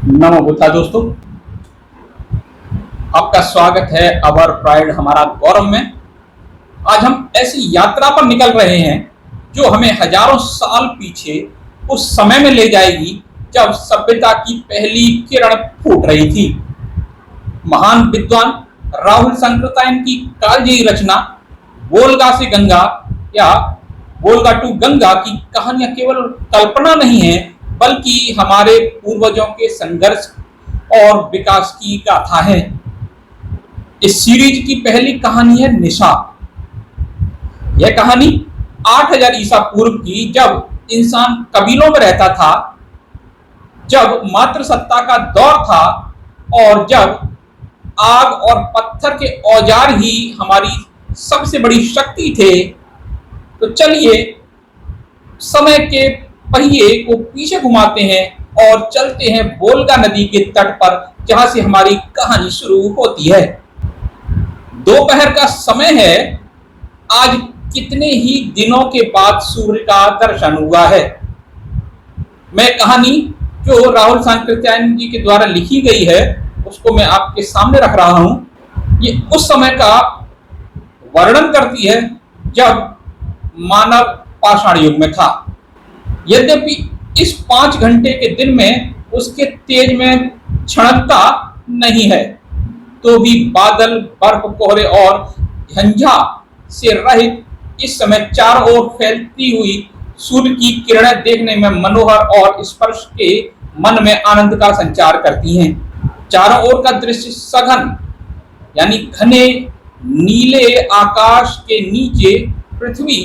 नमो बुद्धा दोस्तों, आपका स्वागत है अवर प्राइड हमारा गौरव में। आज हम ऐसी यात्रा पर निकल रहे हैं जो हमें हजारों साल पीछे उस समय में ले जाएगी जब सभ्यता की पहली किरण फूट रही थी। महान विद्वान राहुल सांकृत्यायन की कालजयी रचना वोल्गा से गंगा या वोल्गा टू गंगा की कहानियां केवल कल्पना नहीं है, बल्कि हमारे पूर्वजों के संघर्ष और विकास की गाथा है। इस सीरीज की पहली कहानी है निशा। यह कहानी 8000 ईसा पूर्व की, जब इंसान कबीलों में रहता था, जब मातृसत्ता का दौर था और जब आग और पत्थर के औजार ही हमारी सबसे बड़ी शक्ति थे। तो चलिए समय के पहिए को पीछे घुमाते हैं और चलते हैं वोल्गा नदी के तट पर, जहां से हमारी कहानी शुरू होती है। दोपहर का समय है। आज कितने ही दिनों के बाद सूर्य का दर्शन हुआ है। मैं कहानी जो राहुल सांकृत्यायन जी के द्वारा लिखी गई है उसको मैं आपके सामने रख रहा हूं। ये उस समय का वर्णन करती है जब मानव पाषाण युग में था। यद्यपि इस 5 घंटे के दिन में उसके तेज में क्षणता नहीं है, तो भी बादल, बर्फ, कोहरे और झंझा से रहित इस समय चारों ओर फैलती हुई सूर्य की किरणें देखने में मनोहर और स्पर्श के मन में आनंद का संचार करती हैं। चारों ओर का दृश्य सघन यानी घने नीले आकाश के नीचे पृथ्वी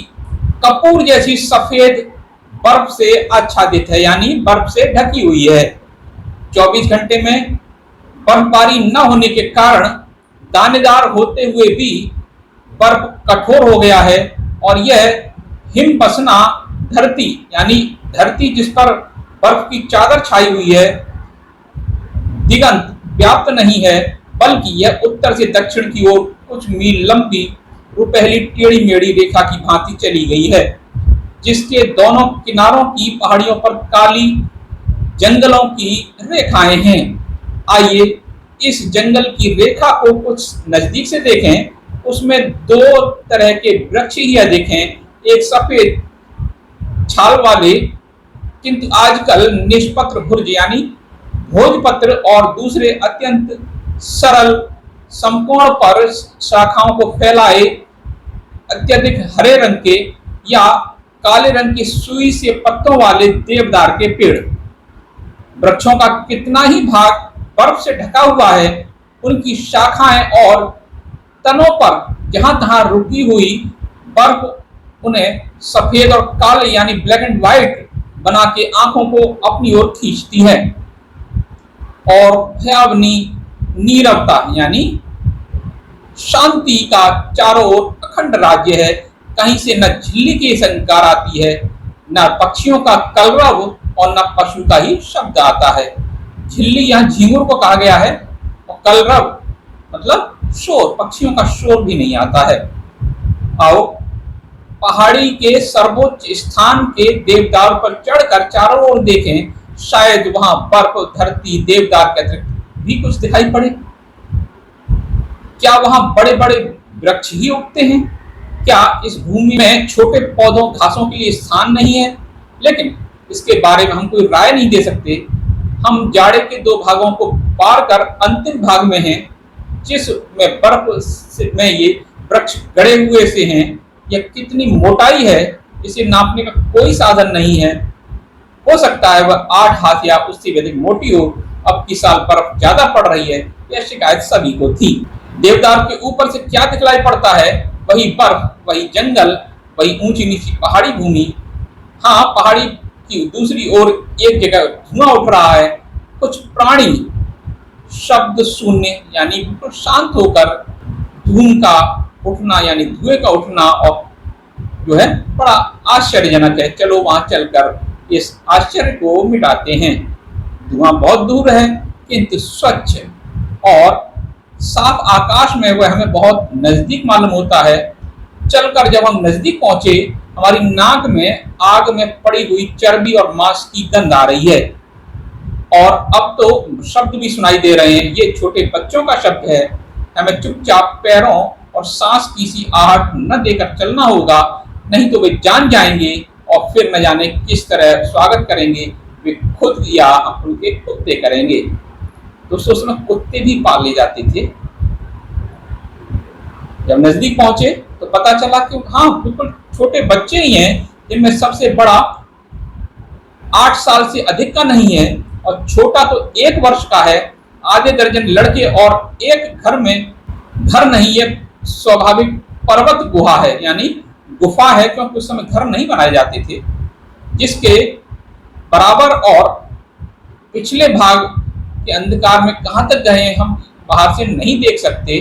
कपूर जैसी सफेद बर्फ से आच्छादित है, यानी बर्फ से ढकी हुई है। 24 घंटे में बर्फबारी न होने के कारण दानेदार होते हुए भी बर्फ कठोर हो गया है और यह हिम बसना धरती यानी धरती जिस पर बर्फ की चादर छाई हुई है, दिगंत व्याप्त नहीं है, बल्कि यह उत्तर से दक्षिण की ओर कुछ मील लंबी रुपहली टेढ़ी मेढ़ी रेखा की भांति चली गई है, जिसके दोनों किनारों की पहाड़ियों पर काली जंगलों की रेखाएं हैं। आइए इस जंगल की रेखा को कुछ नजदीक से देखें। उसमें 2 तरह के वृक्ष ही देखें, एक सफेद छाल वाले किंतु आजकल निष्पत्र भुर्ज यानी भोजपत्र और दूसरे अत्यंत सरल संपूर्ण पर शाखाओं को फैलाए अत्यधिक हरे रंग के या काले रंग की सुई से पत्तों वाले देवदार के पेड़। वृक्षों का कितना ही भाग बर्फ से ढका हुआ है, उनकी शाखाएं और तनों पर जहां तहां रुकी हुई बर्फ उन्हें सफेद और काले यानी ब्लैक एंड व्हाइट बना के आंखों को अपनी ओर खींचती है। और भयावनी नीरवता यानी शांति का चारों ओर अखंड राज्य है। कहीं से न झिल्ली की संकार आती है, न पक्षियों का कलरव और न पशु का ही शब्द आता है। झिल्ली यहाँ झिंगुर को कहा गया है और कलरव मतलब शोर, पक्षियों का शोर भी नहीं आता है। आओ पहाड़ी के सर्वोच्च स्थान के देवदार पर चढ़कर चारों ओर देखें, शायद वहां बर्फ, धरती, देवदार के अतिरिक्त भी कुछ दिखाई पड़े। क्या वहां बड़े बड़े वृक्ष ही उगते हैं? क्या इस भूमि में छोटे पौधों, घासों के लिए स्थान नहीं है? लेकिन इसके बारे में हम कोई राय नहीं दे सकते। हम जाड़े के 2 भागों को पार कर अंतिम भाग में हैं, जिसमें बर्फ में ये वृक्ष गड़े हुए से हैं। यह कितनी मोटाई है, इसे नापने का कोई साधन नहीं है। हो सकता है वह 8 हाथ या उससे भी अधिक मोटी हो। अब की साल बर्फ ज्यादा पड़ रही है, यह शिकायत सभी को थी। देवदार के ऊपर से क्या दिखलाई पड़ता है? वही बर्फ, वही जंगल, वही ऊंची नीची पहाड़ी भूमि। हाँ, पहाड़ी की दूसरी ओर एक जगह धुआं उठ रहा है। कुछ प्राणी शब्द शून्य यानी बिल्कुल शांत होकर धूम का उठना यानी धुएं का उठना और जो है बड़ा आश्चर्यजनक है। चलो वहां चलकर इस आश्चर्य को मिटाते हैं। धुआं बहुत दूर है किंतु स्वच्छ और साफ आकाश में वह हमें बहुत नजदीक मालूम होता है। चलकर जब हम नजदीक पहुंचे, हमारी नाक में आग में पड़ी हुई चर्बी और मांस की गंध आ रही है। और अब तो शब्द भी सुनाई दे रहे हैं, ये छोटे बच्चों का शब्द है। हमें चुपचाप पैरों और सांस की सी आहट न देकर चलना होगा, नहीं तो वे जान जाएंगे और फिर न जाने किस तरह स्वागत करेंगे, वे खुद या उनके कुत्ते करेंगे। दोस्तों उसमें कुत्ते भी पाले जाते थे। जब नजदीक पहुंचे तो पता चला कि हाँ बिल्कुल छोटे बच्चे ही हैं, जिनमें सबसे बड़ा 8 साल से अधिक का नहीं है और छोटा तो 1 वर्ष का है। आधे दर्जन लड़के और एक घर में, घर नहीं ये स्वाभाविक पर्वत गुहा है, यानी गुफा है, क्योंकि उस समय घर नहीं बनाए जाते थे, जिसके बराबर और पिछले भाग के अंधकार में कहां तक गए हम बाहर से नहीं देख सकते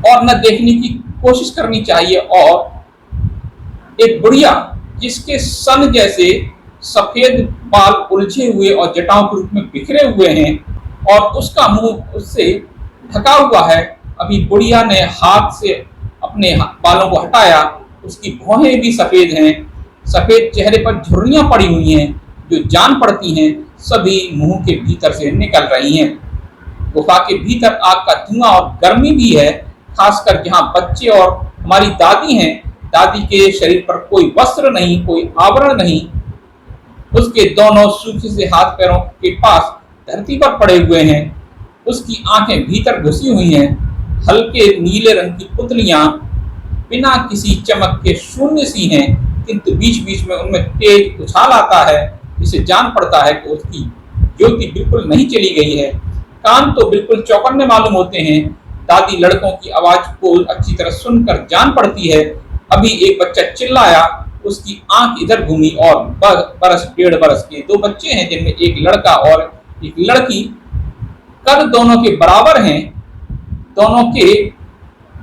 और न देखने की कोशिश करनी चाहिए। और एक बुढ़िया जिसके सन जैसे सफेद बाल उलझे हुए और जटाओं के रूप में बिखरे हुए हैं और उसका मुंह उससे ढका हुआ है। अभी बुढ़िया ने हाथ से अपने बालों को हटाया, उसकी भौहें भी सफेद हैं, सफेद चेहरे पर झुर्रियां पड़ी हुई हैं जो जान पड़ती हैं सभी मुंह के भीतर से निकल रही हैं। गुफा के भीतर आग का धुआं और गर्मी भी है, खासकर जहां बच्चे और हमारी दादी हैं। दादी के शरीर पर कोई वस्त्र नहीं, कोई आवरण नहीं, उसके दोनों सूखे से हाथ पैरों के पास धरती पर पड़े हुए हैं। उसकी आंखें भीतर घुसी हुई हैं, हल्के नीले रंग की पुतलियां बिना किसी चमक के शून्य सी हैं, किंतु बीच बीच में उनमें तेज उछाल आता है, जिसे जान पड़ता है कि उसकी ज्योति बिल्कुल नहीं चली गई है। कान तो बिल्कुल चौकन्ने मालूम होते हैं। दादी लड़कों की आवाज को अच्छी तरह सुनकर जान पड़ती है। अभी एक बच्चा चिल्लाया, उसकी आंख इधर घूमी और बरस 1.5 बरस के 2 बच्चे हैं, जिनमें एक लड़का और एक लड़की, कद दोनों के बराबर हैं, दोनों के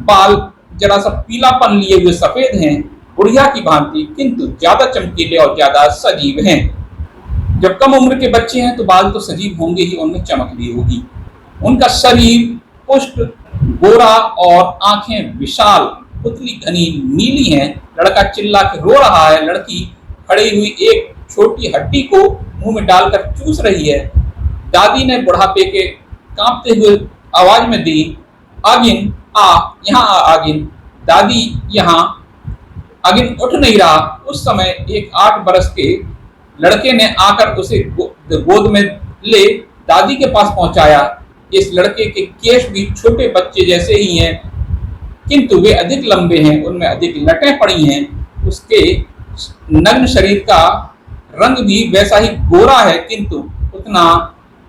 बाल जरा सा पीलापन लिए हुए सफेद हैं, बुढ़िया की भांति, किंतु ज्यादा चमकीले और ज्यादा सजीव हैं। जब कम उम्र के बच्चे हैं तो बाल तो सजीव होंगे ही, उनमें चमक भी होगी। उनका शरीर पुष्ट गोरा और आंखें विशाल, पुतली घनी नीली हैं। लड़का चिल्ला के रो रहा है, लड़की खड़ी हुई एक छोटी हड्डी को मुंह में डालकर चूस रही है। दादी ने बुढ़ापे के कांपते हुए आवाज में दी, आगिन आ, यहाँ आ आगिन। दादी यहाँ। आगिन उठ नहीं रहा। उस समय एक 8 बरस के लड़के ने आकर उसे गोद में ले दादी के पास पहुंचाया। इस लड़के के केश भी छोटे बच्चे जैसे ही हैं, किंतु वे अधिक लंबे हैं, उनमें अधिक लटें पड़ी हैं। उसके नग्न शरीर का रंग भी वैसा ही गोरा है, किंतु उतना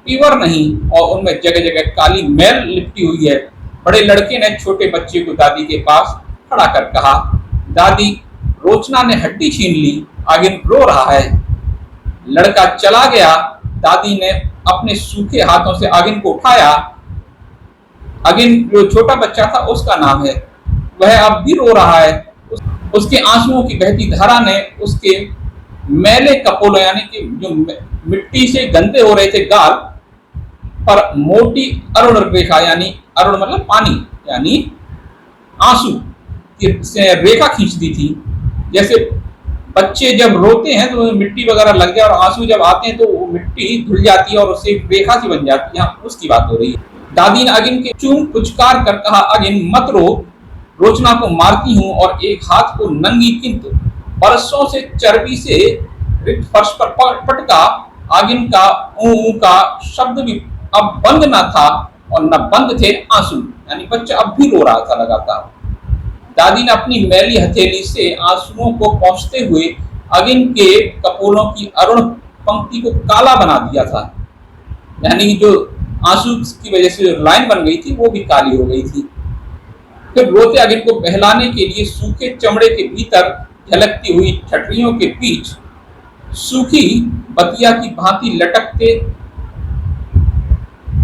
पीवर नहीं, और उनमें जगह जगह काली मैल लिपटी हुई है। बड़े लड़के ने छोटे बच्चे को दादी के पास खड़ा कर कहा, दादी रोचना ने हड्डी छीन ली, आगिन रो रहा है। लड़का चला गया। दादी ने अपने सूखे हाथों से आगिन को उठाया। आगिन जो छोटा बच्चा था उसका नाम है, वह अब भी रो रहा है। उसके आंसुओं की बहती धारा ने उसके मैले कपोलों, यानी कि जो मिट्टी से गंदे हो रहे थे गाल पर, मोटी अरुण रेखा, यानी अरुण मतलब पानी, यानी आंसू की रेखा खींच दी थी। जैसे बच्चे जब रोते हैं तो मिट्टी वगैरह लग जाए और आंसू जब आते हैं तो वो मिट्टी धुल जाती है और उससे रेखा सी बन जाती है, उसकी बात हो रही है। दादी ने आगिन के चूम पुचकार कर कहा, आगिन मत रो, रोचना को मारती हूँ। और एक हाथ को नंगी किंतु बरसों से चर्बी से रिक्त फर्श पर पटका आगिन का ऊ का शब्द भी अब बंद न था और न बंद थे आंसू, यानी बच्चा अब भी रो रहा था लगातार। दादी ने अपनी मैली हथेली से आंसुओं को पहुंचते हुए आगिन के कपोलों की अरुण पंक्ति को काला बना दिया था, यानी जो आंसू की वजह से जो लाइन बन गई थी वो भी काली हो गई थी। फिर रोते आगिन को बहलाने के लिए सूखे चमड़े के भीतर झलकती हुई ठठरियों के बीच सूखी बतिया की भांति लटकते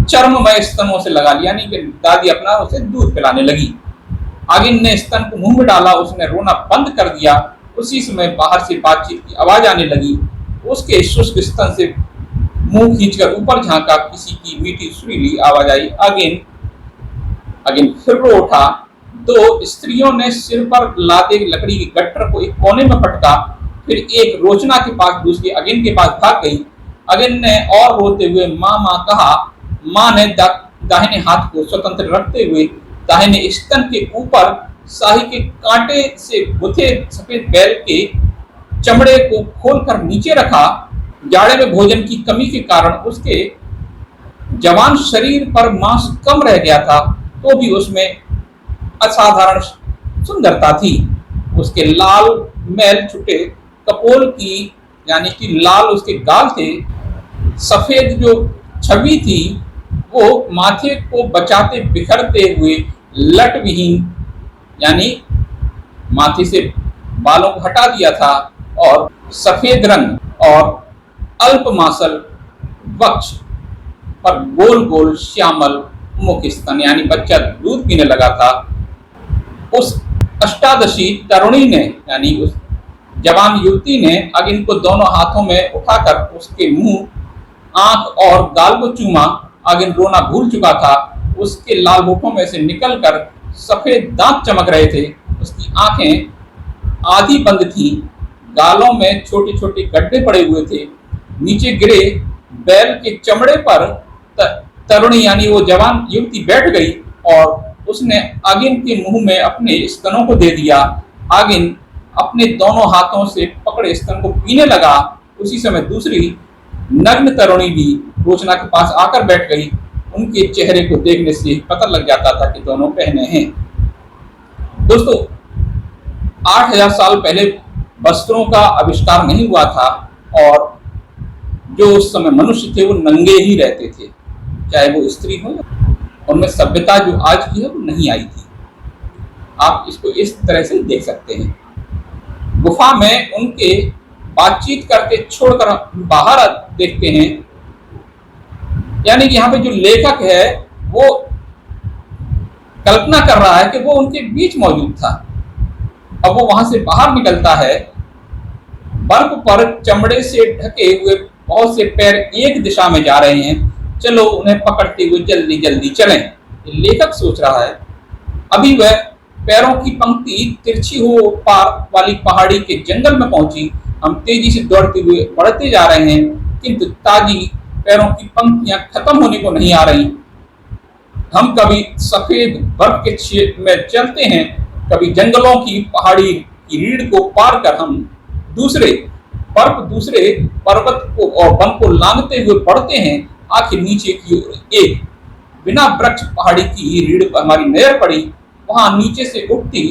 चर्ममय स्तनों से लगा लिया, यानी कि दादी अपना उसे दूध पिलाने लगी। आगिन ने स्तन को मुंह में डाला, उसने रोना बंद कर दिया। उसी समय बाहर से बातचीत की आवाज आने लगी। उसके शुष्क स्तन से मुंह खींचकर ऊपर झांका, किसी की मीठी सुरीली आवाज आई, आगिन। आगिन फिर रो उठा। 2 स्त्रियों ने सिर पर लादे लकड़ी के गट्टर को एक कोने में पटका, फिर एक रोचना के पास, दूसरी आगिन के पास भाग गई। अगिन ने और रोते हुए माँ माँ कहा। माँ ने दाहिने हाथ को स्वतंत्र रखते हुए दाहिने स्तन के ऊपर शाही के कांटे से गुथे सफेद बैल के चमड़े को खोलकर नीचे रखा। जाड़े में भोजन की कमी के कारण उसके जवान शरीर पर मांस कम रह गया था, तो भी उसमें असाधारण सुंदरता थी। उसके लाल मैल छुटे कपोल की यानी कि लाल उसके गाल थे, सफेद जो छवि थी वो माथे को बचाते बिखरते हुए लट विहीन यानी माथे से बालों को हटा दिया था, और सफेद रंग और अल्पमासल वक्ष पर गोल गोल श्यामल मुख स्तन यानी बच्चा दूध पीने लगा था। उस अष्टादशी तरुणी ने यानी उस जवान युवती ने अगिन को दोनों हाथों में उठाकर उसके मुंह, आंख और गाल को चूमा। अगिन रोना भूल चुका था। उसके लाल होठों में से निकलकर सफेद दांत चमक रहे थे। उसकी आंखें आधी बंद थीं, गालों में छोटे छोटे गड्ढे पड़े हुए थे। नीचे गिरे बैल के चमड़े पर तरुणी यानी वो जवान युवती बैठ गई और उसने अगिन के मुंह में अपने स्तनों को दे दिया। अगिन अपने दोनों हाथों से पकड़े स्तन को पीने लगा। उसी समय दूसरी नग्न तरुणी भी रोचना के पास आकर बैठ गई। उनके चेहरे को देखने से पता लग जाता था कि दोनों बहनें हैं। दोस्तों, 8000 साल पहले वस्त्रों का आविष्कार नहीं हुआ था और जो उस समय मनुष्य थे वो नंगे ही रहते थे, चाहे वो स्त्री हो। उनमें सभ्यता जो आज की है वो नहीं आई थी। आप इसको इस तरह से देख सकते हैं। गुफा में उनके बातचीत करते छोड़कर बाहर देखते हैं, यानी कि यहाँ पे जो लेखक है वो कल्पना कर रहा है कि वो उनके बीच मौजूद था। अब वो वहां से बाहर निकलता है। बर्फ पर चमड़े से ढके हुए बहुत से पैर एक दिशा में जा रहे हैं। चलो उन्हें पकड़ते हुए जल्दी जल्दी चलें, लेखक सोच रहा है। अभी वह पैरों की पंक्ति तिरछी हो पार वाली पहाड़ी के जंगल में पहुंची। हम तेजी से दौड़ते हुए बढ़ते जा रहे हैं, किंतु ताजी पैरों की पंक्तियां खत्म होने को नहीं आ रही। हम कभी सफेद बर्फ के क्षेत्र में चलते हैं, कभी जंगलों की पहाड़ी की रीढ़ को पार कर हम दूसरे पर्वत को और वन को लांघते हुए बढ़ते हैं। आखिर नीचे की ओर एक बिना वृक्ष पहाड़ी की रीढ़ पर हमारी नजर पड़ी। वहां नीचे से उठती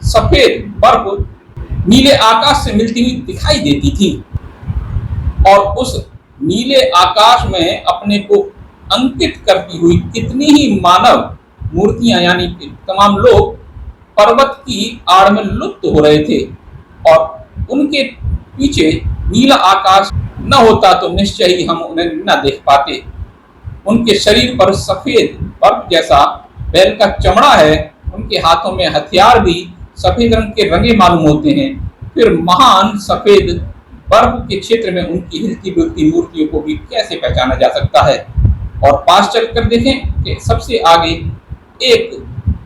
सफेद बर्फ नीले आकाश से मिलती हुई दिखाई देती थी, और उस नीले आकाश में अपने को अंकित करती हुई कितनी ही मानव मूर्तियां यानी कि तमाम लोग पर्वत की आड़ में लुप्त हो रहे थे। और उनके पीछे नीला आकाश न होता तो निश्चय ही हम उन्हें न देख पाते। उनके शरीर पर सफेद बर्फ जैसा बैल का चमड़ा है। उनके हाथों में हथियार भी सफेद रंग के रंगे मालूम होते हैं। फिर महान सफेद बर्फ के क्षेत्र में उनकी हिलती डुलती मूर्तियों को भी कैसे पहचाना जा सकता है। और पास चलकर देखें कि सबसे आगे एक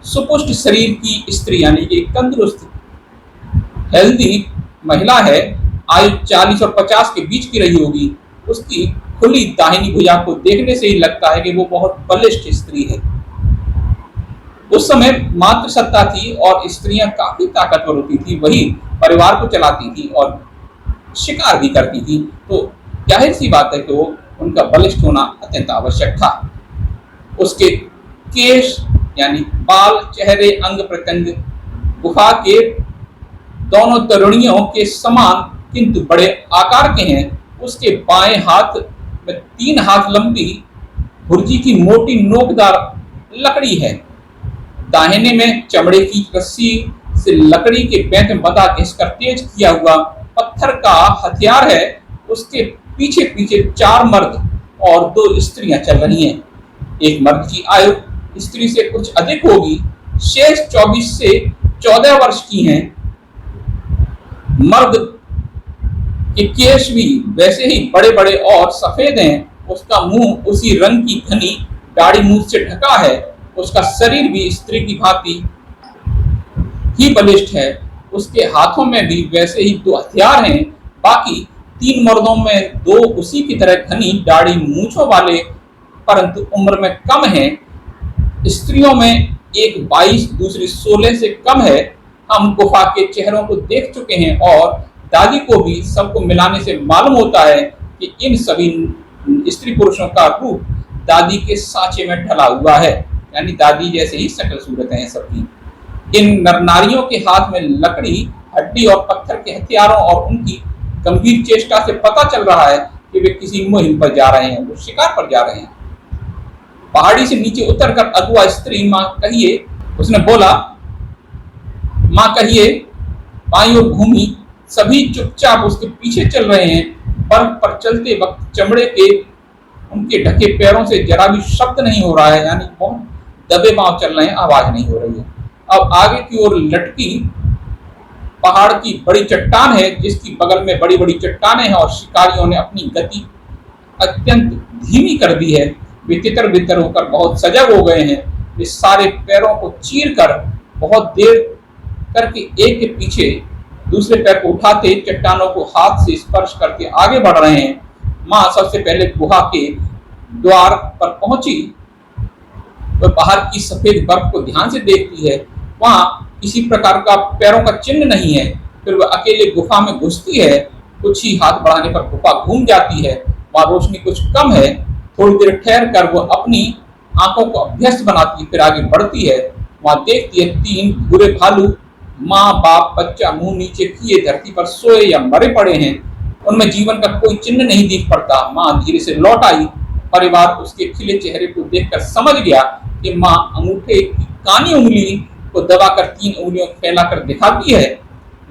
सुपुष्ट शरीर की स्त्री यानी कि तंदुरुस्त हेल्दी महिला है। आयु 40 और 50 के बीच की रही होगी। उसकी खुली दाहिनी भुजा को देखने से ही लगता है कि वो बहुत बलिष्ठ स्त्री है। उस समय मातृसत्ता थी और स्त्रियां काफी ताकतवर होती थी, वही परिवार को चलाती थी और शिकार भी करती थी। तो जाहिर सी बात है कि वो उनका बलिष्ठ होना अत्यंत आवश्यक था। उसके केश यानी बाल, चेहरे, अंग प्रत्यंग गुफा के दोनों तरुणियों के समान किंतु बड़े आकार के हैं। उसके बाएं हाथ में 3 हाथ लंबी भुर्जी की मोटी नोकदार लकड़ी है। दाहिने में चमड़े की रस्सी से लकड़ी के बेंत में बंधा घिसकर तेज किया हुआ पत्थर का हथियार है। उसके पीछे पीछे 4 मर्द और 2 स्त्रियां चल रही हैं। एक मर्द की आयु स्त्री से कुछ अधिक होगी, शेष 24 से 14 वर्ष की हैं। मर्द के केश भी वैसे ही बड़े बड़े और सफेद हैं। उसका मुंह उसी रंग की घनी दाढ़ी मूछ से ढका है। उसका शरीर भी स्त्री की भांति ही बलिष्ठ है। उसके हाथों में भी वैसे ही 2 हथियार हैं। बाकी तीन मर्दों में दो उसी की तरह घनी दाढ़ी मूछों वाले परंतु उम्र में कम हैं। स्त्रियों में एक 22 दूसरी 16 से कम है। हम गुफा के चेहरों को देख चुके हैं और दादी को भी सबको मिलाने से मालूम होता है कि इन सभी स्त्री पुरुषों का रूप दादी के साँचे में ढला हुआ है, यानी दादी जैसे ही शक्ल सूरत है सबकी। इन नर नारियों के हाथ में लकड़ी, हड्डी और पत्थर के हथियारों और उनकी गंभीर चेष्टा से पता चल रहा है कि वे किसी मुहिम पर जा रहे हैं, वो शिकार पर जा रहे हैं। पहाड़ी से नीचे उतरकर अगुआ स्त्री माँ कहिए, उसने बोला, माँ कहिए, बाईं ओर घूमी। सभी चुपचाप उसके पीछे चल रहे हैं। बर्फ पर चलते वक्त चमड़े के उनके ढके पैरों से जरा भी शब्द नहीं हो रहा है, यानी बहुत दबे पांव चल रहे हैं, आवाज नहीं हो रही है। अब आगे की ओर लटकी पहाड़ की बड़ी चट्टान है, जिसकी बगल में बड़ी बड़ी चट्टानें हैं और शिकारियों ने अपनी गति अत्यंत धीमी कर दी है। वे तितर बितर होकर बहुत सजग हो गए हैं। वे सारे पैरों को चीर कर बहुत देर करके एक के पीछे दूसरे पैर को उठाते चट्टानों को हाथ से स्पर्श करके आगे बढ़ रहे हैं। माँ सबसे पहले गुहा के द्वार पर पहुंची। वह बाहर की सफेद बर्फ को ध्यान से देखती है। वहां किसी प्रकार का पैरों का चिन्ह नहीं है। फिर वह अकेले गुफा में घुसती है। कुछ ही हाथ बढ़ाने पर गुफा घूम जाती है। वहां रोशनी कुछ कम है। थोड़ी देर ठहर कर वो अपनी आंखों को अभ्यस्त बनाती है, फिर आगे बढ़ती है। वहां देखती है तीन बुरे भालू माँ बाप बच्चा मुंह नीचे किए धरती पर सोए या मरे पड़े हैं। उनमें जीवन का कोई चिन्ह नहीं दिख पड़ता। माँ धीरे से लौट आई। परिवार उसके खिले चेहरे को देखकर समझ गया कि माँ अंगूठे की कानी उंगली को दबाकर तीन उंगलियों फैलाकर दिखाती है।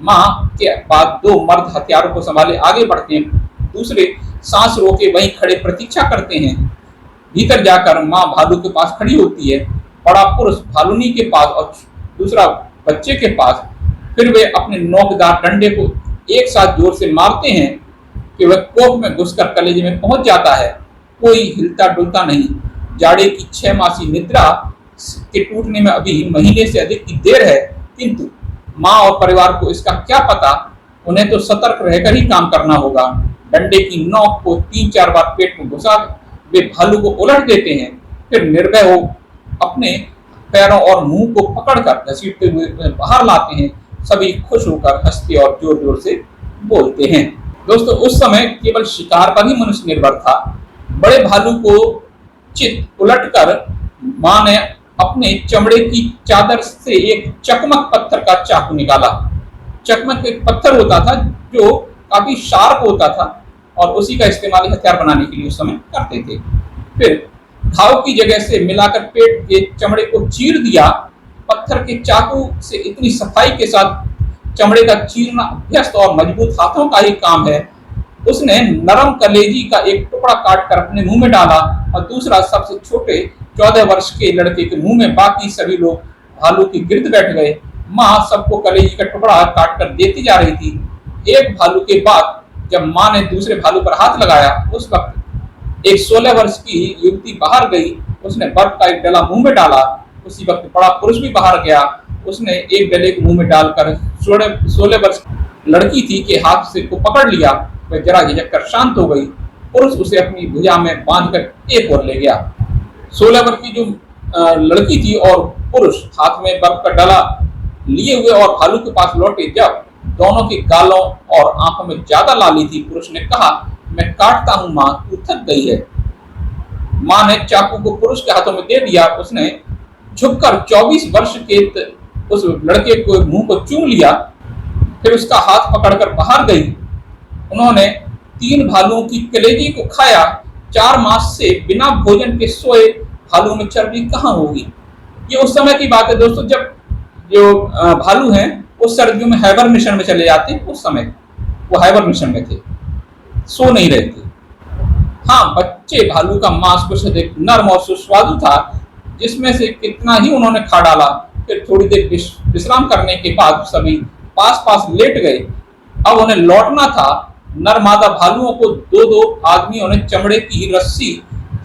माँ के बाद दो मर्द हथियारों को संभाले आगे बढ़ते हैं। दूसरे सांस रोके वहीं खड़े प्रतीक्षा करते हैं। भीतर जाकर माँ भालू के पास खड़ी होती है, बड़ा पुरुष भालूनी के पास और दूसरा बच्चे के पास। फिर वे अपने नोकदार डंडे को एक साथ जोर से मारते हैं कि वह कोप में घुसकर कलेजे में पहुंच जाता है। कोई हिलता डुलता नहीं। जाड़े की 6 मासी निद्रा के टूटने में अभी महीने से अधिक की देर है, किंतु माँ और परिवार को इसका क्या पता। उन्हें तो सतर्क रहकर ही काम करना होगा। डंडे की नोक को 3-4 बार पेट में घुसा वे भालू को उलट देते हैं। फिर निर्भय हो अपने पैरों और मुंह को पकड़कर घसीटते हुए बाहर लाते हैं। सभी खुश होकर हंसते और जोर जोर से बोलते हैं। दोस्तों, उस समय केवल शिकार पर ही मनुष्य निर्भर था। बड़े भालू को चित उलटकर माँ ने अपने चमड़े की चादर से एक चकमक पत्थर का चाकू निकाला। चकमक एक पत्थर होता था जो काफी शार्प होता था और उसी का इस्तेमाल हथियार बनाने के लिए उस समय करते थे। फिर घाव की जगह से मिलाकर पेट के चमड़े को चीर दिया। पत्थर के चाकू से इतनी सफाई के साथ चमड़े का चीरना अभ्यस्त और मजबूत हाथों का ही काम है। उसने नरम कलेजी का एक टुकड़ा काटकर अपने मुंह में डाला और दूसरा सबसे छोटे 14 वर्ष के लड़के के मुंह में। बाकी सभी लोग भालू के गिर्द बैठ गए। माँ सबको कलेजी का टुकड़ा काटकर देती जा रही थी। एक भालू के बाद जब माँ ने दूसरे भालू पर हाथ लगाया, उस वक्त एक 16 वर्ष की युवती बाहर गई। उसने बर्फ का एक डला मुंह में डाला। उसी वक्त बड़ा पुरुष भी बाहर गया। उसने एक डले को मुंह में डालकर 16 वर्ष लड़की थी के हाथ से को पकड़ लिया। वह जरा झिझक कर शांत हो गई। पुरुष उसे अपनी भुजा में बांधकर एक ओर ले गया। 16 वर्ष की जो लड़की थी और पुरुष हाथ में बर्फ का डला लिए हुए और भालू के पास लौटे। जब दोनों के गालों और आंखों में ज्यादा लाली थी, पुरुष ने कहा, मैं काटता हूं माँ, तू थक गई है। माँ ने चाकू को पुरुष के हाथों में दे दिया। उसने झुककर 24 वर्ष के उस लड़के को मुंह को चूम लिया। फिर उसका हाथ पकड़कर बाहर गई। उन्होंने 3 भालुओं की कलेजी को खाया। 4 मास से बिना भोजन के सोए भालू में चर्बी कहाँ होगी। ये उस समय की बात है दोस्तों, जब जो भालू हैं वो सर्दियों में हाइबर मिशन में चले जाते हैं। उस समय वो हाइबर मिशन में थे, सो नहीं रहे थे। हाँ, बच्चे भालू का मांस कुछ अधिक नर्म और सुस्वादु था, जिसमें से कितना ही उन्होंने खा डाला। फिर थोड़ी देर विश्राम करने के बाद सभी पास पास लेट गए। अब उन्हें लौटना था। नरमादा भालुओं को 2-2 आदमियों ने चमड़े की रस्सी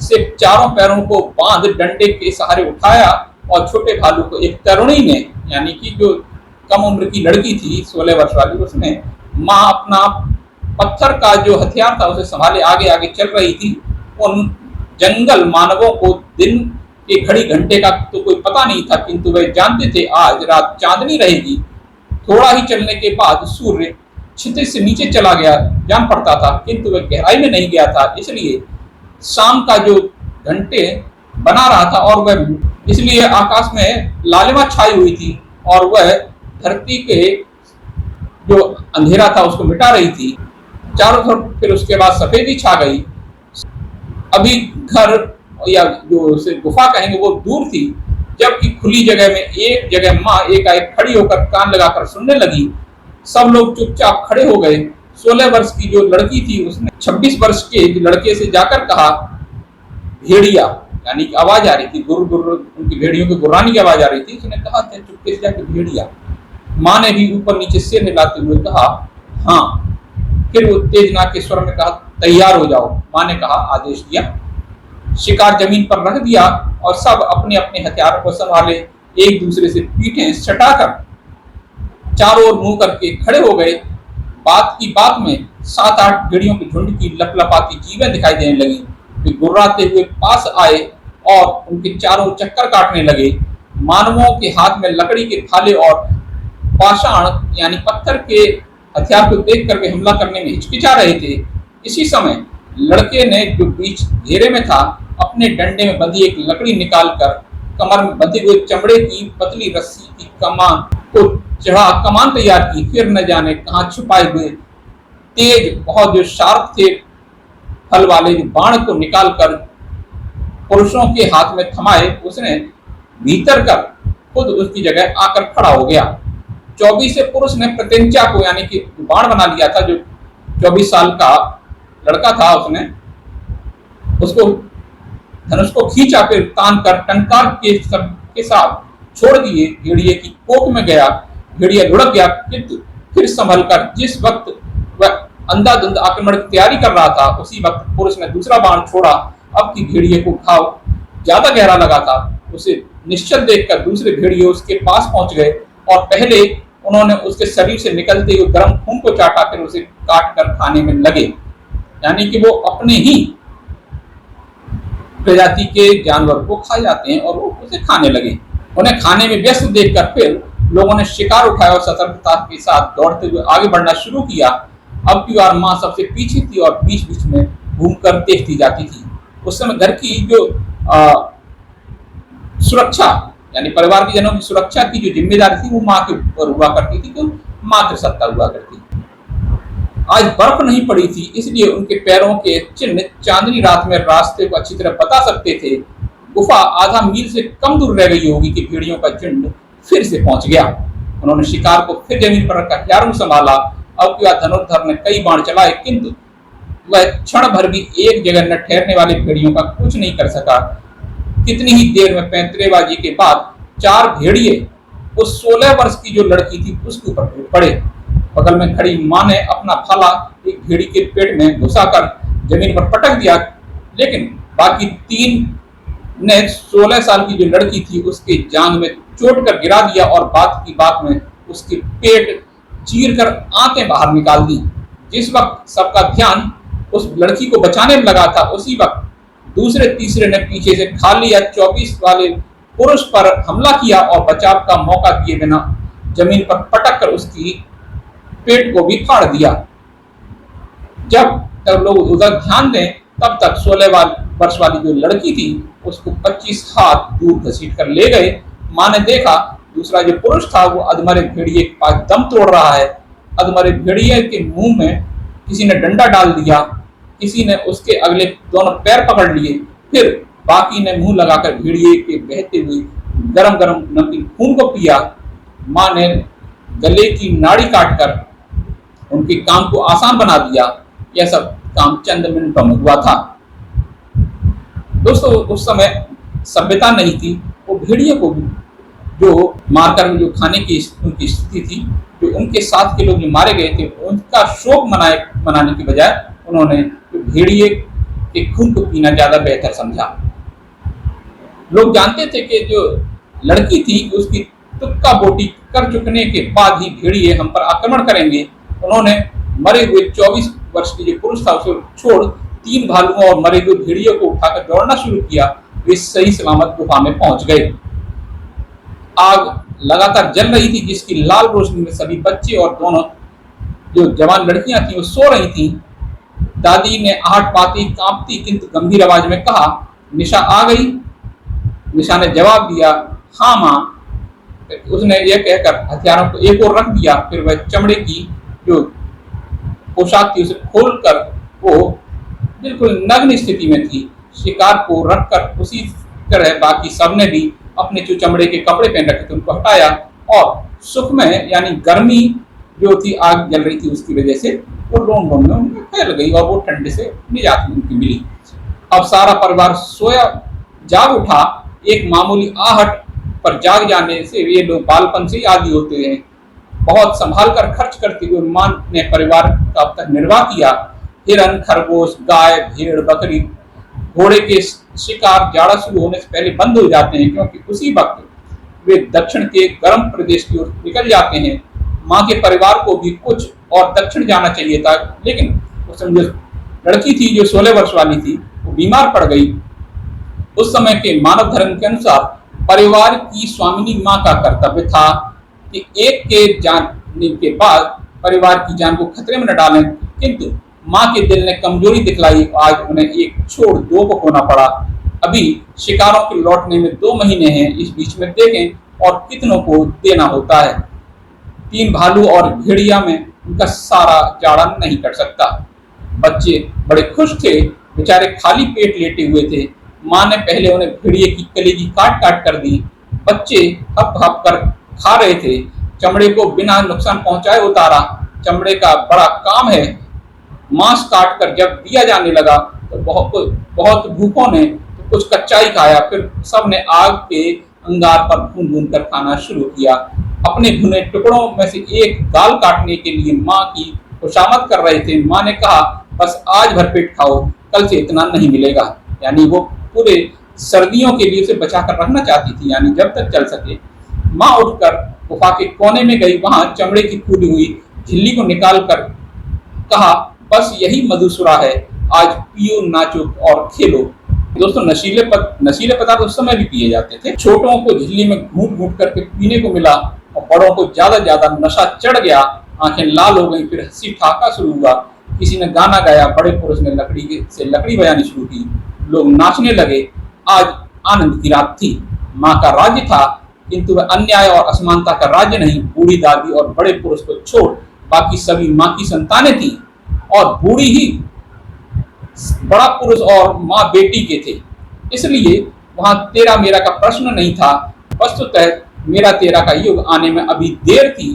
से चारों पैरों को बांध डंडे के सहारे उठाया और छोटे भालू को एक तरुणी ने, यानी कि जो कम उम्र की लड़की थी 16 वर्ष वाली, उसने माँ अपना पत्थर का जो हथियार था उसे संभाले आगे आगे चल रही थी। उन जंगल मानवों को दिन के घड़ी घंटे का तो कोई पता नहीं था, किंतु वे जानते थे आज रात चांदनी रहेगी। थोड़ा ही चलने के बाद सूर्य क्षितिज से नीचे चला गया जान पड़ता था, किंतु वह गहराई में नहीं गया था, इसलिए शाम का जो घंटे बना रहा था और वह इसलिए आकाश में लालिमा छाई हुई थी और वह धरती के जो अंधेरा था उसको मिटा रही थी। चारों तरफ फिर उसके बाद सफेदी छा गई। अभी घर या जो उसे गुफा कहेंगे वो दूर थी, जबकि खुली जगह में एक जगह माँ एकाएक खड़ी होकर कान लगाकर सुनने लगी। सब लोग चुपचाप खड़े हो गए। 16 वर्ष की जो लड़की थी उसने 26 वर्ष के लड़के से जाकर कहा, भेड़िया, यानी कि आवाज आ रही थी, गुर गुर उनकी भेड़ियों की गुर्रानी की आवाज आ रही थी। उसने कहा था चुपके से जाकर भेड़िया। माँ ने भी ऊपर नीचे सिर हिलाते हुए कहा हाँ। फिर वो तेजना के स्वर में कहा तैयार हो जाओ। माँ ने कहा, आदेश दिया। शिकार जमीन पर रख दिया और सब अपने अपने हथियारों को संभाले एक दूसरे से पीठें सटाकर चारों ओर मुंह करके खड़े हो गए। बात की बात में 7-8 भेड़ियों के झुंड की लपलपाती जीवें दिखाई देने लगी। वे गुर्राते हुए पास आए और उनके चारों चक्कर काटने लगे। मानवों के हाथ में लकड़ी के भाले और पाषाण यानी पत्थर के हथियार को देख कर वे हमला करने में हिचकिचा रहे थे। इसी समय लड़के ने जो बीच घेरे में था अपने डंडे में बंधी एक लकड़ी निकालकर कमर में बंधे हुए चमड़े की पतली रस्सी की कमान को चढ़ा कमान तैयार की। फिर न जाने कहाँ छुपाए हुए तेज बहुत जो शार्प थे फल वाले जो बाण को निकालकर पुरुषों के हाथ में थमाए उसने भीतर कर खुद उसकी जगह आकर खड़ा हो गया। 24 से पुरुष ने प्रत्यंचा को यानी कि बाण बना लिया था। जो 24 साल का लड़का था उसने उसको धनुष को खींचा, फिर तान कर टंकार के साथ छोड़ दिए। भेड़िए की कोख में गया। भेड़िया लुढ़क गया, किंतु फिर संभल कर जिस वक्त वह अंधाधुंध आक्रमण की तैयारी कर रहा था उसी वक्त पुरुष ने दूसरा बाण छोड़ा। अब की भेड़िए को घाव ज्यादा गहरा लगा था। उसे निश्चल देखकर दूसरे भेड़िए उसके पास पहुंच गए और पहले उन्होंने उसके शरीर से निकलते हुए गर्म खून को चाटा, फिर उसे काट कर खाने में लगे। यानी कि वो अपने ही प्रजाति के जानवर को खा जाते हैं और वो उसे खाने लगे। उन्हें खाने में व्यस्त देखकर फिर लोगों ने शिकार उठाया और सतर्कता के साथ दौड़ते हुए आगे बढ़ना शुरू किया। अब की बार माँ सबसे पीछे थी और बीच बीच में घूमकर देखती जाती थी। उस समय घर की जो सुरक्षा यानी परिवार के जनों की सुरक्षा की जो जिम्मेदारी थी वो माँ के ऊपर हुआ करती थी, तो मातृसत्ता हुआ करती थी। आज बर्फ नहीं पड़ी थी, इसलिए उनके पैरों के चिन्ह चांदनी रात में रास्ते को अच्छी तरह बता सकते थे। गुफा आधा मील से कम दूर रह गई होगी कि भेड़ियों का झुंड फिर से पहुंच गया। उन्होंने शिकार को फिर जमीन पर रखकर हथियारों संभाला। अब की बार धनुर्धर ने कई बाण चलाए, किंतु वह क्षण भर भी एक जगह न ठहरने वाली भेड़ियों का कुछ नहीं कर सका। कितनी ही देर में पैंतरेबाजी के बाद 4 भेड़िए उस 16 वर्ष की जो लड़की थी उसके ऊपर टूट पड़े। बगल में खड़ी माँ ने अपना भाला एक भेड़ी के पेट में घुसाकर जमीन पर पटक दिया, लेकिन बाकी 3 ने 16 साल की जो लड़की थी उसके जांग में चोट कर गिरा दिया और बात की बात में उसके पेट चीर कर आंतें बाहर निकाल दी। जिस वक्त सबका ध्यान उस लड़की को बचाने में लगा था उसी वक्त दूसरे तीसरे ने पीछे से खाली या 24 वाले पुरुष पर हमला किया और बचाव का मौका दिए बिना जमीन पर पटक कर उसकी पेट को भी फाड़ दिया। जब तक लोग उधर ध्यान दें तब तक 16 वर्ष वाली जो लड़की थी उसको 25 हाथ दूर घसीट कर ले गए। माँ ने देखा दूसरा जो पुरुष था वो अधमरे भेड़िए के पास दम तोड़ रहा है। अधमरे भेड़िए के मुंह में किसी ने डंडा डाल दिया, किसी ने उसके अगले दोनों पैर पकड़ लिए, फिर बाकी ने मुंह लगाकर भेड़िए के बहते हुए गरम गरम नमकीन खून को पिया। माँ ने गले की नाड़ी काटकर उनके काम को आसान बना दिया। यह सब काम चंद मिनटों में हुआ था। दोस्तों उस समय सभ्यता नहीं थी। वो भेड़िए को जो मारकर जो खाने की उनकी स्थिति थी, जो उनके साथ के लोग जो मारे गए थे उनका शोक मनाने की बजाय उन्होंने भेड़िए के खून को पीना ज्यादा बेहतर समझा। लोग जानते थे कि जो लड़की थी उसकी तुक्का बोटी कर चुकने के बाद ही भेड़िए हम पर आक्रमण करेंगे। उन्होंने मरे हुए 24 वर्ष के जो पुरुष था उसे छोड़ 3 भालुओं और मरे हुए भेड़ियों को उठाकर दौड़ना शुरू किया। वे सही सलामत गुफा में पहुंच गए। आग लगातार जल रही थी, जिसकी लाल रोशनी में सभी बच्चे और दोनों जो जवान लड़कियां थी वो सो रही थी। दादी ने आहट पाती कांपती किंतु गंभीर आवाज में कहा, निशा आ गई? निशा ने जवाब दिया, हाँ माँ। उसने यह कहकर हथियारों को एक ओर रख दिया। फिर वह चमड़े की जो पोशाक थी उसे खोलकर वो बिल्कुल नग्न स्थिति में थी। शिकार को रखकर उसी तरह बाकी सबने भी अपने जो चमड़े के कपड़े पहन रखे थे उनको हटाया और सुख में यानी गर्मी जो थी आग जल रही थी उसकी वजह से वो रोम रोम में उनमें फैल गई और वो ठंडे से निजात उनकी मिली। अब सारा परिवार सोया जाग उठा। एक मामूली आहट पर जाग जाने से ये लोग बालपन से ही आदी होते हैं। बहुत संभाल कर खर्च करते हुए मां ने परिवार का अब तक निर्वाह किया। हिरन, खरगोश, गाय, भेड़, बकरी, घोड़े के शिकार जाड़ा शुरू होने से पहले बंद हो जाते हैं, क्योंकि उसी वक्त वे दक्षिण के गर्म प्रदेश की ओर निकल जाते हैं। मां के परिवार को भी कुछ और दक्षिण जाना चाहिए था, लेकिन उस समय जो लड़की थी जो 16 वर्ष वाली थी वो बीमार पड़ गई। उस समय के मानव धर्म के अनुसार परिवार की स्वामिनी मां का कर्तव्य था कि एक के जाने के बाद परिवार की जान को खतरे में न डालें, किंतु मां के दिल ने कमजोरी दिखलाई। आज उन्हें एक छोड़ 2 को खोना पड़ा। अभी शिकारों के लौटने में 2 महीने हैं। इस बीच में देखें और कितनों को देना होता है। 3 भालू और भेड़िया में उनका सारा जाड़ा नहीं कट सकता। बच्चे बड़े खुश थे, बेचारे खाली पेट लेटे हुए थे। मां ने पहले उन्हें भेड़िए की कलेजी काट काट कर दी। बच्चे हप हप कर खा रहे थे। चमड़े को बिना नुकसान पहुंचाए उतारा। चमड़े का बड़ा काम है। मांस काट कर जब दिया जाने लगा तो बहुत भूखों ने तो कुछ कच्चा ही खाया। फिर सबने आग के अंगार पर भून भून कर खाना शुरू किया। अपने भुने टुकड़ों में से एक गाल काटने के लिए मां की खुशामद कर रहे थे। मां ने कहा, बस आज भर पेट खाओ, कल से इतना नहीं मिलेगा। यानी वो पूरे सर्दियों के लिए उसे बचा कर रखना चाहती थी, यानी जब तक चल सके। मां उठकर गुफा के कोने में गई। वहां चमड़े की फूली हुई झिल्ली को निकाल कर कहा, बस यही मधुसुरा है, आज पियो, नाचो और खेलो। दोस्तों, नशीले पदार्थ उस समय भी पिए जाते थे। छोटों को झिल्ली में घूट घूट करके पीने को मिला और बड़ों को ज्यादा नशा चढ़ गया। आंखें लाल हो गई। फिर हंसी ठहाका शुरू हुआ। किसी ने गाना गाया। बड़े पुरुष ने लकड़ी बजानी शुरू की। लोग नाचने लगे। आज आनंद की रात थी। माँ का राज्य था, किंतु वह अन्याय और असमानता का राज्य नहीं। बूढ़ी दादी और बड़े पुरुष को छोड़ बाकी सभी माँ की संतानें थी और बूढ़ी ही बड़ा पुरुष और माँ बेटी के थे। इसलिए वहां तेरा मेरा का प्रश्न नहीं था। वस्तुतः मेरा तेरा का युग आने में अभी देर थी,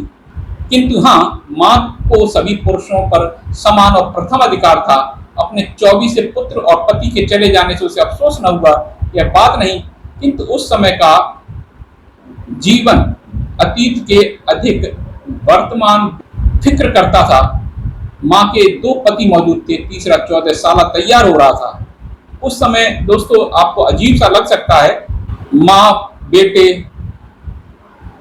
किंतु हाँ, माँ को सभी पुरुषों पर समान और प्रथम अधिकार था। अपने 24 पुत्र और पति के चले जाने से उसे अफसोस न हुआ, यह बात नहीं, किंतु उस समय का जीवन अतीत के अधिक वर्तमान फिक्र करता था। माँ के 2 पति मौजूद थे, तीसरा 14 साल तैयार हो रहा था। उस समय दोस्तों आपको अजीब सा लग सकता है, माँ, बेटे,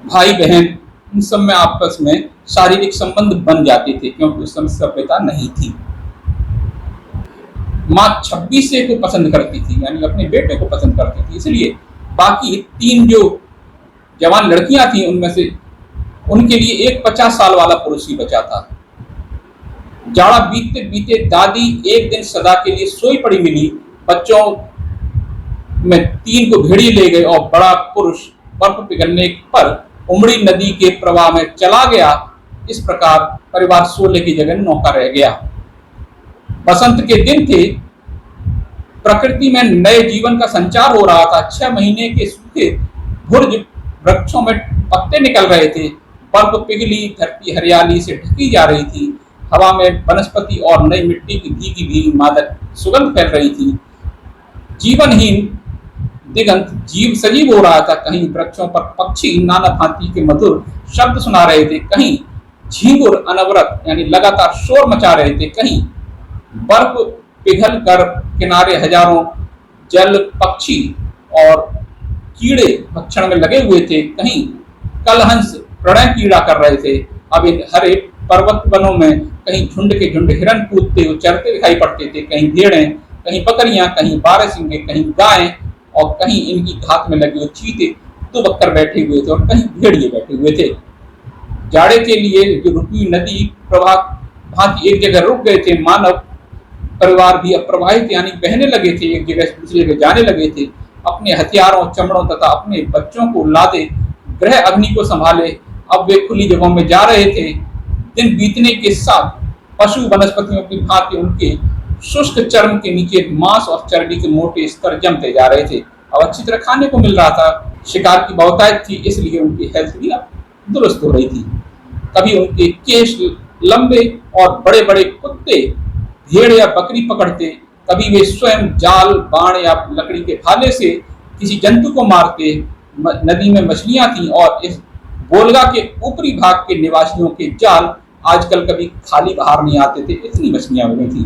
भाई बहन, इन सब में आपस में शारीरिक संबंध बन जाते थे, क्योंकि उस समय सभ्यता नहीं थी। माँ 26 को पसंद करती थी, यानी अपने बेटे को पसंद करती थी। इसलिए बाकी 3 जो जवान लड़कियां थी उनमें से उनके लिए एक 50 साल वाला पुरुष ही बचा था। जाड़ा बीतते बीते दादी एक दिन सदा के लिए सोई पड़ी मिली। बच्चों में 3 को भेड़िए ले गए और बड़ा पुरुष बर्फ पिघलने पर उमड़ी नदी के प्रवाह में चला गया। इस प्रकार परिवार सोले की जगह नौका रह गया। बसंत के दिन थे। प्रकृति में नए जीवन का संचार हो रहा था। 6 महीने के सूखे भुर्ज वृक्षों में पत्ते निकल रहे थे। बर्फ पिघली, धरती हरियाली से ढकी जा रही थी। हवा में वनस्पति और नई मिट्टी की भीगी भीगी मादक सुगंध फैल रही थी। जीवनहीन दिगंत जीव सजीव हो रहा था। कहीं वृक्षों पर पक्षी नाना भांति के मधुर शब्द सुना रहे थे, कहीं झींगुर अनवरत यानी लगातार शोर मचा रहे थे, कहीं बर्फ पिघल कर किनारे हजारों जल पक्षी और कीड़े भक्षण में लगे हुए थे, कहीं कलहंस प्रणय कीड़ा कर रहे थे। अब इन हरे पर्वत वनों में कहीं झुंड के झुंड हिरन कूदते हुए चरते दिखाई पड़ते थे, कहीं भेड़ें, कहीं बकरियां, कहीं बारहसिंगे, कहीं गायें और कहीं इनकी घात में लगे हुए चीते दुबक्कर बैठे हुए थे और कहीं भेड़िए बैठे हुए थे। जाड़े के लिए जो रुकी नदी प्रवाह भांति एक जगह रुक गए थे, मानव परिवार भी अप्रवाहित यानी बहने लगे थे, एक जगह से दूसरी जगह जाने लगे थे। अपने हथियारों, चमड़ों तथा अपने बच्चों को लादे गृह अग्नि को संभाले अब वे खुली जगहों में जा रहे थे। दिन बीतने के साथ पशु वनस्पतियों की भांति उनके शुष्क चर्म के नीचे मांस और चर्बी के मोटे स्तर जमते जा रहे थे। अब अच्छी तरह खाने को मिल रहा था, शिकार की बहुतायत थी, इसलिए उनकी हेल्थ भी अब दुरुस्त हो रही थी। कभी उनके केश लंबे और बड़े बड़े कुत्ते भेड़ या बकरी पकड़ते, कभी वे स्वयं जाल, बाण या लकड़ी के भाले से किसी जंतु को मारते। नदी में मछलियां थीं और इस बोलगा के ऊपरी भाग के निवासियों के जाल आजकल कभी खाली बाहर नहीं आते थे, इतनी मछलियां हो गई थी।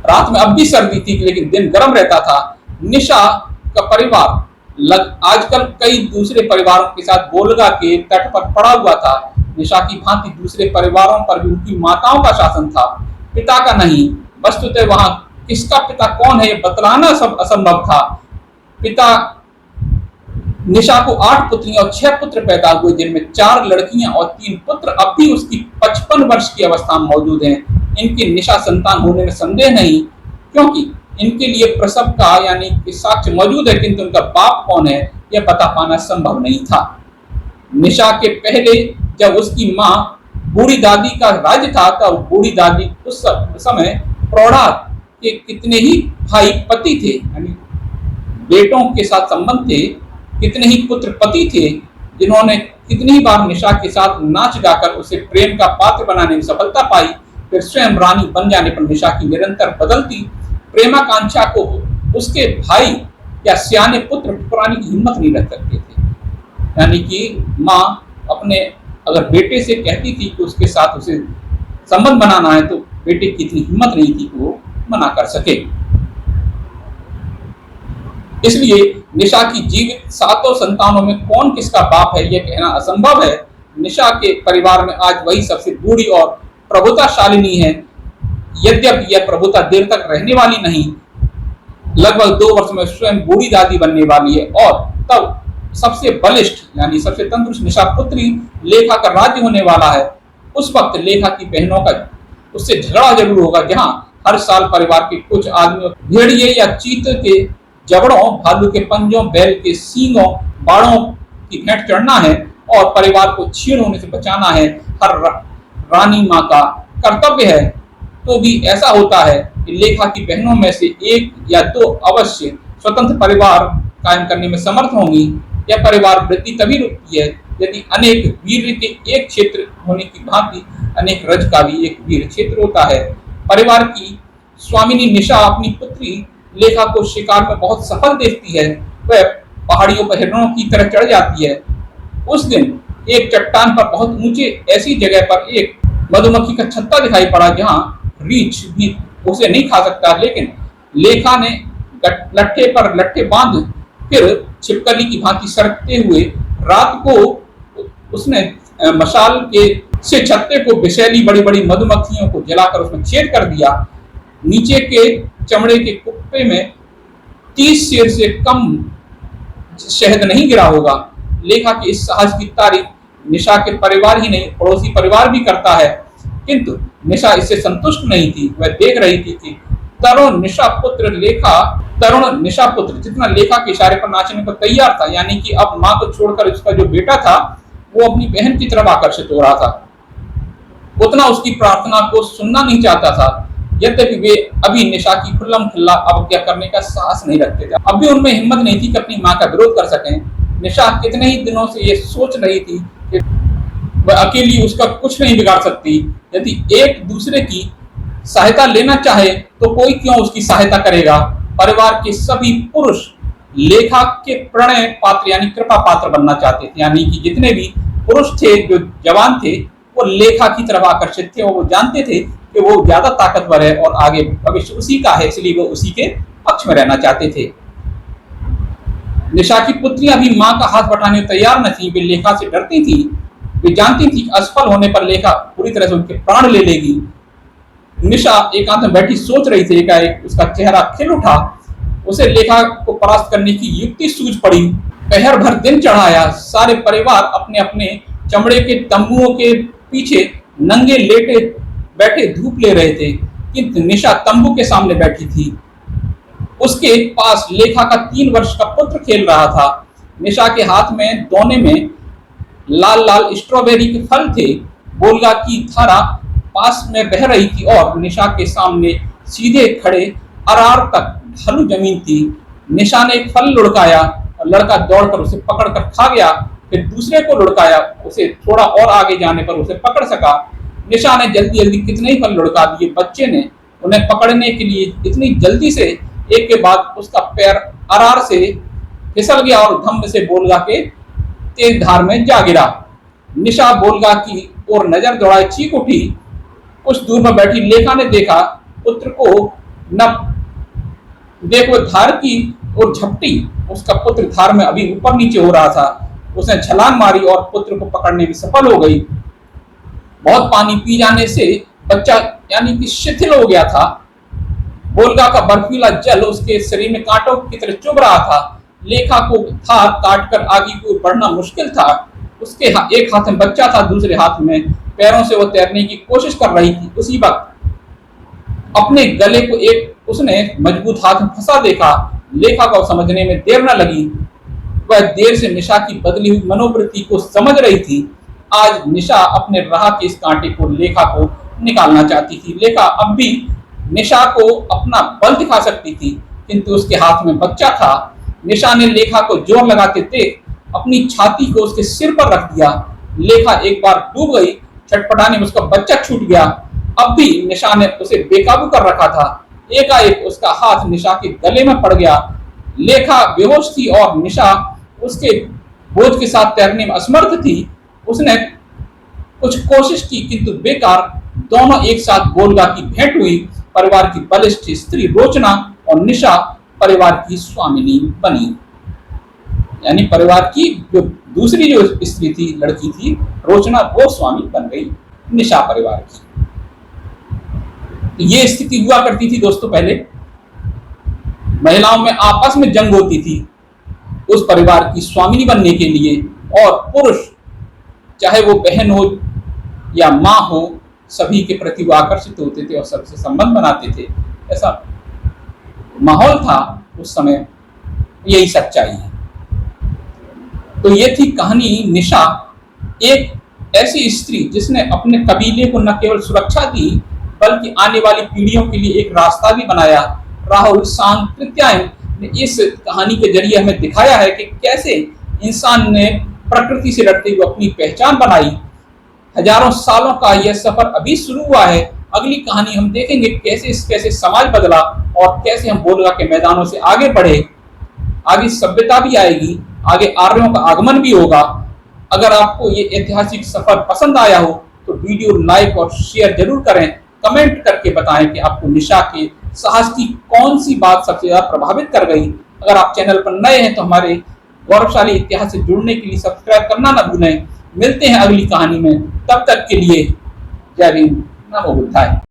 रात में अब भी सर्दी थी लेकिन दिन गर्म रहता था। निशा का परिवार आजकल कई दूसरे परिवारों के साथ बोलगा के तट पर पड़ा हुआ था। निशा की भांति दूसरे परिवारों पर भी उनकी माताओं का शासन था, पिता का नहीं। वस्तुतः वहां किसका पिता कौन है ये बतलाना सब असंभव था। पिता निशा को 8 पुत्रियां और 6 पुत्र पैदा हुए, जिनमें 4 लड़कियां और 3 पुत्र अब भी उसकी 55 वर्ष की अवस्था में मौजूद हैं। इनकी निशा संतान होने में संदेह नहीं, क्योंकि इनके लिए प्रसव का यानी कि साक्ष्य मौजूद है, किंतु उनका बाप कौन है यह पता पाना संभव नहीं था। निशा के पहले जब उसकी माँ बूढ़ी दादी का राज्य था तब बूढ़ी दादी उस समय प्रौढ़ा के कितने ही भाई पति थे, यानी बेटों के साथ संबंध थे, कितने ही पुत्र पति थे, जिन्होंने कितनी ही बार निशा के साथ नाच गाकर उसे प्रेम का पात्र बनाने में सफलता पाई। फिर स्वयं रानी बन जाने पर निशा की निरंतर बदलती प्रेमाकांक्षा को उसके भाई या सियाने पुत्र ठुकराने की हिम्मत नहीं रख सकते थे। यानी कि माँ अपने अगर बेटे से कहती थी कि उसके साथ उसे संबंध बनाना है तो बेटे की इतनी हिम्मत नहीं थी कि वो मना कर सके। इसलिए निशा की जीवित 7 संतानों में कौन किसका बाप है यह कहना असंभव है। निशा के परिवार में आज वही सबसे बूढ़ी और प्रभुताशालिनी है, यद्यपि यह प्रभुता देर तक रहने वाली नहीं। लगभग 2 वर्ष में स्वयं बूढ़ी दादी बनने वाली है और तब सबसे बलिष्ठ यानी सबसे तंदुरुस्त निशा पुत्री लेखा का राज्य होने वाला है। उस वक्त लेखा की बहनों का उससे झगड़ा जरूर होगा, जहां हर साल परिवार के कुछ आदमियों भेड़िए या चीते के जबड़ों, भालू के पंजों, बैल के सींगों, बाड़ों की भेंट चढ़ना है और परिवार को छीण होने से बचाना है। हर रानी माँ का कर्तव्य है। तो भी ऐसा होता है कि लेखा की बहनों में से 1 या 2 अवश्य स्वतंत्र परिवार कायम करने में समर्थ होंगी। यह परिवार वृद्धि तभी रुकती है यदि अनेक वीर के एक क्षेत्र होने की भांति अनेक रज का भी एक वीर क्षेत्र होता है। परिवार की स्वामिनी निशा अपनी पुत्री लेखा को शिकार में बहुत सफल देखती है। वह पहाड़ियों पर हिरणों की तरह चढ़ जाती है। उस दिन एक चट्टान पर बहुत ऊंचे ऐसी जगह पर एक मधुमक्खी का छत्ता दिखाई पड़ा जहां रीछ भी उसे नहीं खा सकता, लेकिन लेखा ने लट्ठे पर लट्ठे बांध फिर छिपकली की भांति सरकते हुए रात को उसने मशाल के से छत्ते को विषैली बड़ी बड़ी मधुमक्खियों को जलाकर उसमें छेद कर दिया। नीचे के चमड़े के कुप्पे में 30 सेर से कम शहद नहीं गिरा होगा। लेखा के इस साहस की तारीफ निशा के परिवार ही नहीं पड़ोसी परिवार भी करता है, किंतु निशा इससे संतुष्ट नहीं थी। वह देख रही थी कि तरुण निशा पुत्र जितना लेखा के इशारे पर नाचने को तैयार था, यानी कि अब माँ को छोड़कर उसका जो बेटा था वो अपनी बहन की तरफ आकर्षित हो रहा था, उतना उसकी प्रार्थना को सुनना नहीं चाहता था। यद्यपि वे अभी निशा की खुल्लम खुल्ला अवज्ञा करने का साहस नहीं रखते थे। अब भी उनमें हिम्मत नहीं थी कि अपनी माँ का विरोध कर सकें। निशा कितने ही दिनों से ये सोच रही थी कि वह अकेली उसका कुछ नहीं बिगाड़ सकती। यदि एक दूसरे की सहायता लेना चाहे तो कोई क्यों उसकी सहायता करेगा। परिवार के सभी पुरुष लेखा के प्रणय पात्र यानी कृपा पात्र बनना चाहते थे, यानी कि जितने भी पुरुष थे जो जवान थे वो लेखा की तरफ आकर्षित थे और वो जानते थे कि वो ज्यादा ताकतवर है और आगे भविष्य उसी का है, इसलिए वो उसी के पक्ष में रहना चाहते थे। निशा की पुत्रियां भी मां का हाथ बटाने तैयार न थी, वे लेखा से डरती थी। वे जानती थी कि असफल होने पर लेखा पूरी तरह से उनके प्राण ले लेगी। निशा एकांत में बैठी सोच रही थी, एकाएक उसका चेहरा खिल उठा। उसे लेखा को परास्त करने की युक्ति सूझ पड़ी। पहर भर दिन चढ़ाया, सारे परिवार अपने अपने चमड़े के तंबुओं के पीछे नंगे लेटे बैठे धूप ले रहे थे, किंतु निशा तंबू के सामने बैठी थी। उसके पास लेखा का 3 वर्ष का पुत्र खेल रहा था। निशा के हाथ में दोने में लाल लाल स्ट्रॉबेरी के फल थे। बोलगा की धारा पास में बह रही थी और निशा के सामने सीधे खड़े अरार तक ढालू जमीन थी। निशा ने एक फल लुढ़काया और लड़का दौड़कर उसे पकड़कर खा गया। फिर दूसरे को लुढ़काया, उसे थोड़ा और आगे जाने पर उसे पकड़ सका। निशा ने जल्दी जल्दी कितने ही फल लुढ़का दिए। बच्चे ने उन्हें पकड़ने के लिए इतनी जल्दी से एक के बाद उसका पैर अरार से फिसल गया और धम्म से बोलगा के तेज धार में जा गिरा। निशा बोलगा की ओर नजर दौड़ाए चीख उठी। कुछ दूर में बैठी लेखा ने देखा पुत्र को न देख, वो धार की ओर झपटी। उसका पुत्र धार में अभी ऊपर नीचे हो रहा था। उसने छलांग मारी और पुत्र को पकड़ने में सफल हो गई। बहुत पानी पी जाने से बच्चा यानी कि शिथिल हो गया था। बोलगा का बर्फीला जल उसके शरीर में कांटों की तरह चुभ रहा था। लेखा को धार काटकर आगे की ओर बढ़ना मुश्किल था। उसके एक हाथ में बच्चा था, दूसरे हाथ में पैरों से वो तैरने की कोशिश कर रही थी। उसी वक्त अपने गले को एक उसने मजबूत हाथ में फंसा देखा। लेखा को समझने में देर न लगी। वह देर से निशा की बदली हुई मनोवृत्ति को समझ रही थी। आज निशा अपने राह के इस कांटे को लेखा को निकालना चाहती थी। लेखा अब भी निशा को अपना बल दिखा सकती थी, किंतु उसके हाथ में बच्चा था। निशा ने लेखा को जोर लगाते देख अपनी छाती को उसके सिर पर रख दिया। लेखा एक बार डूब गई। छटपटाने में उसका बच्चा छूट गया। अब भी निशा ने उसे बेकाबू कर रखा था। एकाएक उसका हाथ निशा के गले में पड़ गया। लेखा बेहोश थी और निशा उसके बोझ के साथ तैरने में असमर्थ थी। उसने कुछ कोशिश की, किंतु बेकार। दोनों एक साथ बोलगा की भेंट हुई। परिवार की बलिष्ठ स्त्री रोचना और निशा परिवार की स्वामिनी बनी। यानी परिवार की जो दूसरी जो स्त्री थी, लड़की थी रोचना, वो स्वामी बन गई निशा परिवार की। तो ये स्थिति हुआ करती थी दोस्तों। पहले महिलाओं में आपस में जंग होती थी उस परिवार की स्वामिनी बनने के लिए, और पुरुष चाहे वो बहन हो या माँ हो, सभी के प्रति वो आकर्षित होते थे और सबसे संबंध बनाते थे। ऐसा माहौल था उस समय। यही सच्चाई है। तो ये थी कहानी निशा, एक ऐसी स्त्री जिसने अपने कबीले को न केवल सुरक्षा दी बल्कि आने वाली पीढ़ियों के लिए एक रास्ता भी बनाया। राहुल सांकृत्यायन ने इस कहानी के जरिए हमें दिखाया है कि कैसे इंसान ने प्रकृति से लड़ते हुए अपनी पहचान बनाई। हजारों सालों का यह सफर अभी शुरू हुआ है। अगली कहानी हम देखेंगे कैसे समाज बदला और कैसे हम बोलगा के मैदानों से आगे बढ़े। आगे सभ्यता भी आएगी, आगे आर्यों का आगमन भी होगा। अगर आपको ये ऐतिहासिक सफर पसंद आया हो तो वीडियो लाइक और शेयर जरूर करें। कमेंट करके बताएं कि आपको निशा के साहस की कौन सी बात सबसे ज्यादा प्रभावित कर गई। अगर आप चैनल पर नए हैं तो हमारे गौरवशाली इतिहास से जुड़ने के लिए सब्सक्राइब करना न भूलें। मिलते हैं अगली कहानी में, तब तक के लिए जय हिंद, नमो बुद्धाय।